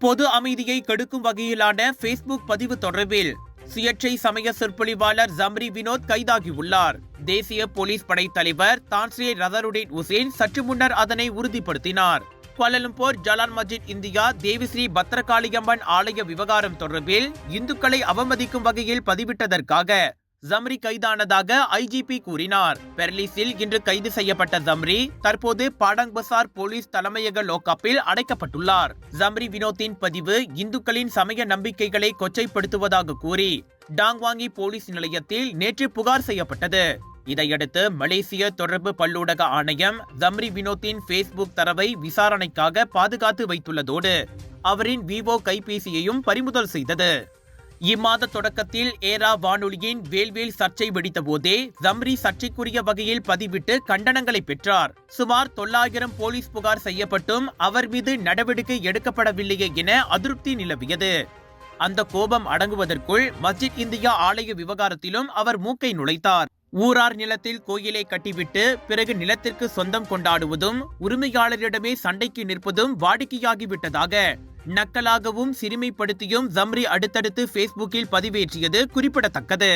பொது அமைதியை கெடுக்கும் வகையிலான பேஸ்புக் பதிவு தொடர்பில் சுயேட்சை சமய சொற்பொழிவாளர் ஜம்ரி வினோத் கைதாகியுள்ளார். தேசிய போலீஸ் படை தலைவர் தான்ஸ்ரீ ரதருடின் உசேன் சற்று முன்னர் அதனை உறுதிப்படுத்தினார். கோலாலம்பூர் ஜலான் மஸ்ஜித் இந்தியா தேவிஸ்ரீ பத்ரகாளியம்மன் ஆலய விவகாரம் தொடர்பில் இந்துக்களை அவமதிக்கும் வகையில் பதிவிட்டதற்காக ஜம்ரி கைதானதாக ஐஜிபி கூறினார். பெர்லிஸில் இன்று கைது செய்யப்பட்ட ஜம்ரி தற்போது பாடங் பசார் போலீஸ் தலைமையக லோக்கப்பில் அடைக்கப்பட்டுள்ளார். ஜம்ரி வினோத்தின் பதிவு இந்துக்களின் சமய நம்பிக்கைகளை கொச்சைப்படுத்துவதாக கூறி டாங்வாங்கி போலீஸ் நிலையத்தில் நேற்று புகார் செய்யப்பட்டது. இதையடுத்து மலேசிய தொடர்பு பல்லூடக ஆணையம் ஜம்ரி வினோத்தின் பேஸ்புக் தரவை விசாரணைக்காக பாதுகாத்து வைத்துள்ளதோடு அவரின் விவோ கைபேசியையும் பறிமுதல் செய்தது. இம்மாத தொடக்கத்தில் ஏரா வானொலியின் வேல்வேல் சர்ச்சை வெடித்த போதே ஜம்ரி சர்ச்சைக்குரிய வகையில் பதிவிட்டு கண்டனங்களை பெற்றார். சுமார் 900 போலீஸ் புகார் செய்யப்பட்டும் அவர் மீது நடவடிக்கை எடுக்கப்படவில்லையே என அதிருப்தி நிலவியது. அந்த கோபம் அடங்குவதற்குள் மஸ்ஜித் இந்தியா ஆலய விவகாரத்திலும் அவர் மூக்கை நுழைத்தார். ஊரார் நிலத்தில் கோயிலை கட்டிவிட்டு பிறகு நிலத்திற்கு சொந்தம் கொண்டாடுவதும் உரிமையாளரிடமே சண்டைக்கு நிற்பதும் வாடிக்கையாகிவிட்டதாக நக்கலாகவும் சிறுமைப்படுத்தியும் ஜம்ரி அடுத்தடுத்து பேஸ்புக்கில் பதிவேற்றியது குறிப்பிடத்தக்கது.